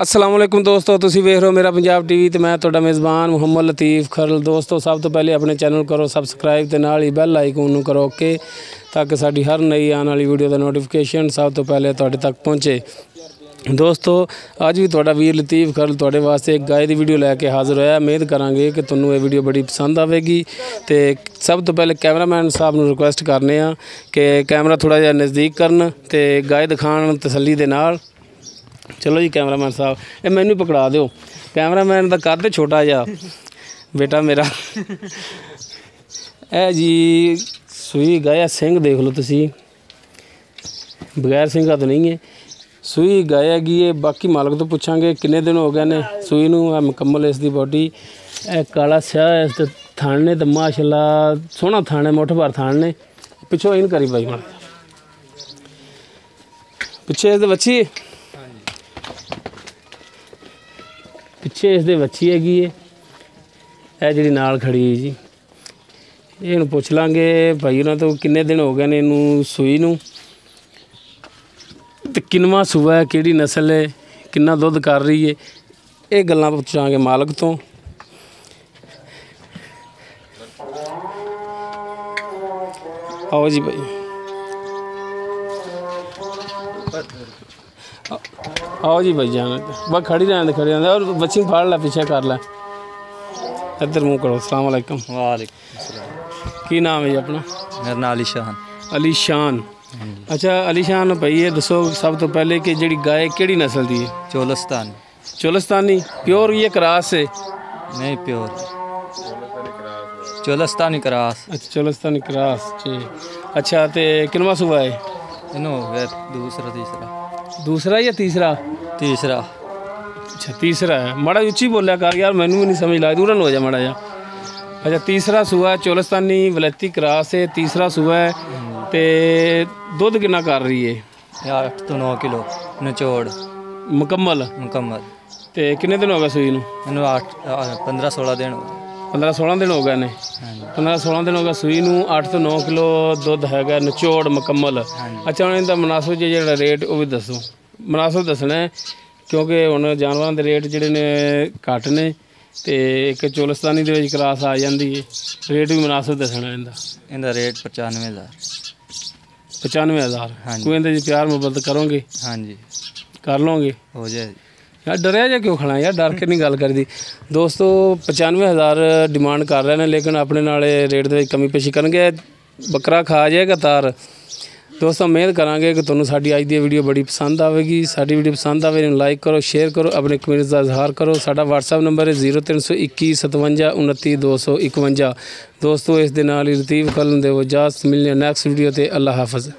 अस्सलाम वालेकुम दोस्तों, तुसीं वेख रहे हो मेरा पंजाब टीवी ते मैं तुहाडा मेज़बान मुहम्मद लतीफ़ खरल। दोस्तों सब तो पहले अपने चैनल करो सबसक्राइब ते नाल ही बैल आइकन नूं करो ओके, ताकि साडी हर नई आने वाली वीडियो दा नोटिफिकेशन सब तो पहले तुहाडे तक पहुँचे। दोस्तों अज भी तुहाडा वीर लतीफ़ खरल तुहाडे वास्ते एक गाय दी वीडियो लैके हाज़र होया। उम्मीद करांगे कि तुहानूं ये वीडियो बड़ी पसंद आवेगी। तो सब तो पहले कैमरामैन साहब नूं रिक्वेस्ट करने आ कि कैमरा थोड़ा जिहा नज़दीक करन ते गाय दिखाण तसल्ली दे नाल। चलो जी कैमरामैन साहब, ये मैनू पकड़ा दो। कैमरामैन का कर दे छोटा जा बेटा मेरा। ए जी सूई गाय सिंह देख लो तुसी, बगैर सिंह तो नहीं है। सूई गाय हैगी है। बाकी मालक तो पूछांगे किन्ने दिन हो गए ने सूई नूं। मुकम्मल इसकी बॉडी काला स्याह इस थान ने, तो माशाल्लाह सोहना थान है, मुठ भर थान ने। पिछों इन करी भाई मैं पिछे इस बच्ची पिछे इस बच्ची हैगी है। यह जी नाल खड़ी है जी, ये पुछ लांगे भाई उन्होंने तो किन्ने दिन हो गए ने इनू सूई नूं, ते किनवा सूआ है, किहड़ी नस्ल है, किन्ना दुध कर रही है, ये गल्लां पुछांगे मालक तो। आओ जी भाई, आओ जी भाई जान बस खड़ी रहने खड़ी रहने। और बच्ची फाड़ लै, पीछे कर लै, इधर मुँह करो। अस्सलाम वालेकुम। वालेकुम सलाम। की नाम है जी अपना? मेरा नाम अली शान। अली शान। अच्छा अली शान भाई, ये दसो सब तो पहले कि जी गाय किहड़ी नस्ल दी है? चोलस्तान। चोलस्तानी प्योर ये क्रॉस है? नहीं प्योर, चोलस्तानी क्रॉस। अच्छा चोलस्तानी क्रॉस जी। अच्छा तो किनवा सूआ है? इनो हो गया दूसरा तीसरा। दूसरा या तीसरा? तीसरा। अच्छा तीसरा है। माड़ा उच्ची बोलिया कर यार, मैनू भी नहीं समझ ला, दूर हो जा माड़ा जा। अच्छा तीसरा सूआ है, चोलस्तानी वलैती क्रॉस है, तीसरा सूआ है। तो दुध कितना कर रही है? 8 तो 9 किलो निचोड़ मुकम्मल। मुकम्मल। तो कितने दिन हो गए सूई नूं? इन्हों 15-16 दिन हो गए। 15-16 दिन हो गए ने। 15-16 दिन हो गए सूई नूं। 8 तो 9 किलो दुध हैगा निचोड़ मुकम्मल। अच्छा हुण इहदा मुनासिब जिहड़ा रेट वो भी दसो। मुनासिब दसना है क्योंकि हुण जानवरां दे रेट जिहड़े ने घट ने, तो एक चोलस्तानी दे विच क्रॉस आ जांदी है। रेट भी मुनासिब दसना इहदा। इनका रेट 95,000। 95,000। हाँ जी। कोई इहदे प्यार मुहब्बत करोगे? हाँ जी कर लोगे? हो जाए। यार डरिया जा क्यों खड़ा यार, डर के नहीं गल करदी। दोस्तों 95,000 डिमांड कर रहे हैं, लेकिन अपने नाल रेट दे कमी पेशी करनगे। बकरा खा जाएगा तार। दोस्तों उम्मीद करांगे कि तुहानूं साडी अज दी वीडियो बड़ी पसंद आवेगी। साडी वीडियो पसंद आवे इहनूं लाइक करो, शेयर करो, अपने कमेंट्स का इजहार करो। साडा WhatsApp नंबर है 0321 57 29 251। दोस्तों इस दे नाल ही लतीफ़ खरल दे इजाज़त, मिलने नेक्स्ट वीडियो ते। अल्लाह हाफ़िज़।